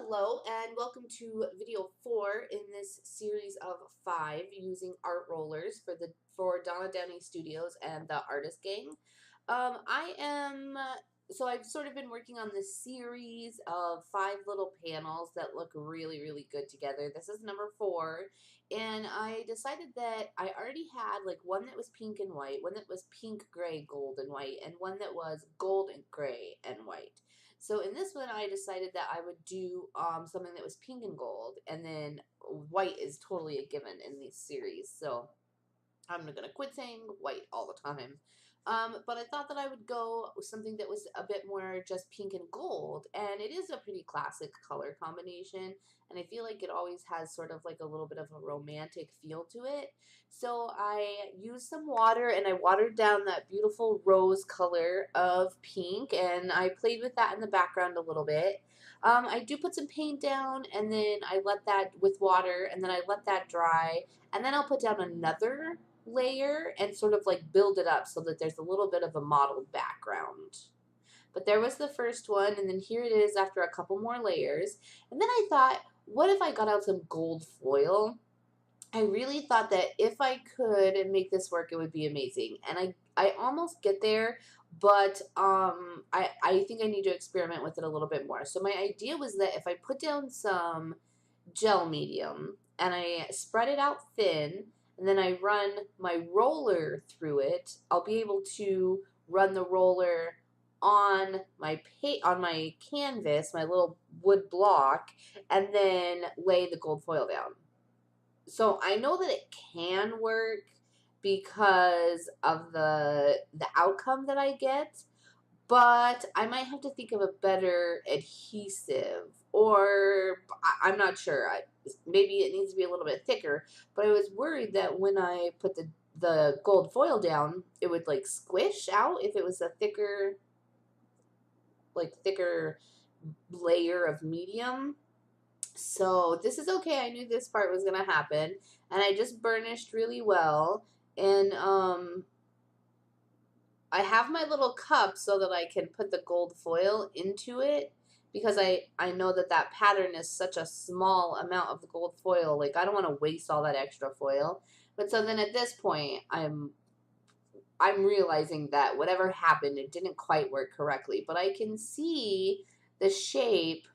Hello and welcome to video 4 in this series of 5 using art rollers for Donna Downey Studios and the Artist Gang. I've sort of been working on this series of 5 little panels that look really, really good together. This is number 4, and I decided that I already had like one that was pink and white, one that was pink, gray, gold, and white, and one that was gold and gray and white. So in this one, I decided that I would do something that was pink and gold, and then white is totally a given in these series. So I'm going to quit saying white all the time. But I thought that I would go with something that was a bit more just pink and gold. And it is a pretty classic color combination. And I feel like it always has sort of like a little bit of a romantic feel to it. So I used some water and I watered down that beautiful rose color of pink. And I played with that in the background a little bit. I do put some paint down and then I let that with water and then I let that dry. And then I'll put down another layer and sort of like build it up so that there's a little bit of a mottled background. But there was the first one, and then here it is after a couple more layers. And then I thought, what if I got out some gold foil? I really thought that if I could make this work, it would be amazing. And I almost get there, but I think I need to experiment with it a little bit more. So my idea was that if I put down some gel medium and I spread it out thin, and then I run my roller through it, I'll be able to run the roller on my canvas, my little wood block, and then lay the gold foil down. So I know that it can work because of the outcome that I get, but I might have to think of a better adhesive, or I'm not sure. Maybe it needs to be a little bit thicker, but I was worried that when I put the gold foil down, it would like squish out if it was a thicker layer of medium. So this is okay. I knew this part was going to happen, and I just burnished really well, and I have my little cup so that I can put the gold foil into it because I know that that pattern is such a small amount of the gold foil. Like, I don't want to waste all that extra foil. But so then at this point, I'm realizing that whatever happened, it didn't quite work correctly. But I can see the shape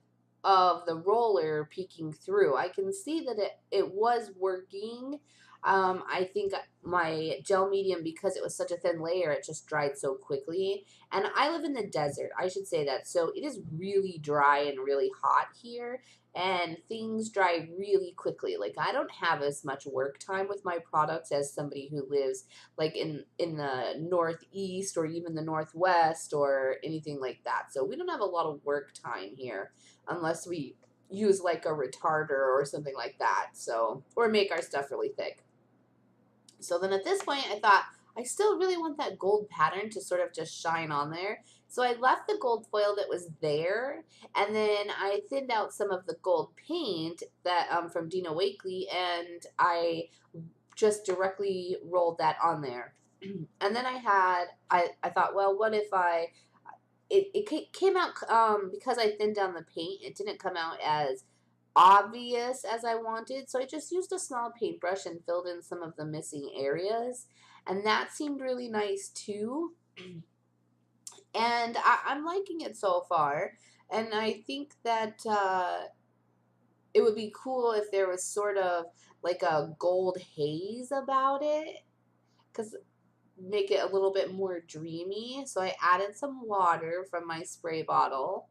of the roller peeking through. I can see that it was working. I think my gel medium, because it was such a thin layer, it just dried so quickly. And I live in the desert, I should say that. So it is really dry and really hot here, and things dry really quickly. Like, I don't have as much work time with my products as somebody who lives like in the northeast or even the northwest or anything like that. So we don't have a lot of work time here unless we use like a retarder or something like that. So, or make our stuff really thick. So then at this point, I thought, I still really want that gold pattern to sort of just shine on there. So I left the gold foil that was there, and then I thinned out some of the gold paint that from Dina Wakley, and I just directly rolled that on there. And then I thought, well, what if it came out, because I thinned down the paint, it didn't come out as obvious as I wanted, so I just used a small paintbrush and filled in some of the missing areas, and that seemed really nice too. And I'm liking it so far, and I think that it would be cool if there was sort of like a gold haze about it, because make it a little bit more dreamy. So I added some water from my spray bottle,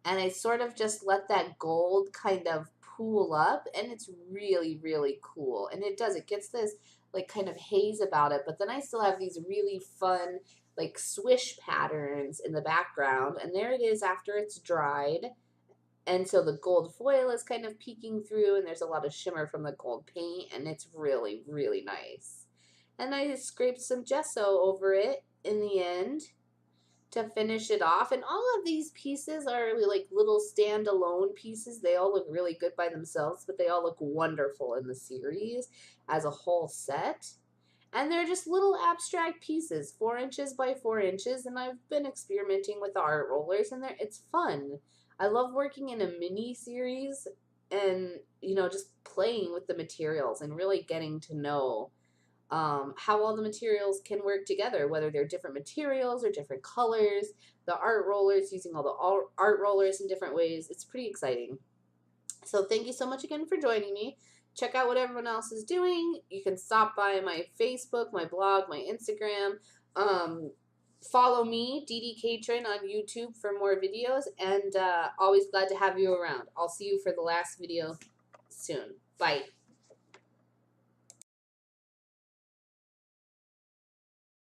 and I sort of just let that gold kind of pool up, and it's really, really cool. And it gets this like kind of haze about it, but then I still have these really fun like swish patterns in the background, and there it is after it's dried. And so the gold foil is kind of peeking through, and there's a lot of shimmer from the gold paint, and it's really, really nice. And I just scraped some gesso over it in the end to finish it off. And all of these pieces are like little standalone pieces. They all look really good by themselves, but they all look wonderful in the series as a whole set. And they're just little abstract pieces, 4 inches by 4 inches, and I've been experimenting with art rollers, and it's fun. I love working in a mini series and, you know, just playing with the materials and really getting to know how all the materials can work together, whether they're different materials or different colors, the art rollers, using all the art rollers in different ways. It's pretty exciting. So thank you so much again for joining me. Check out what everyone else is doing. You can stop by my Facebook, my blog, my Instagram. Follow me, DeeDee Catron, on YouTube for more videos. And always glad to have you around. I'll see you for the last video soon. Bye.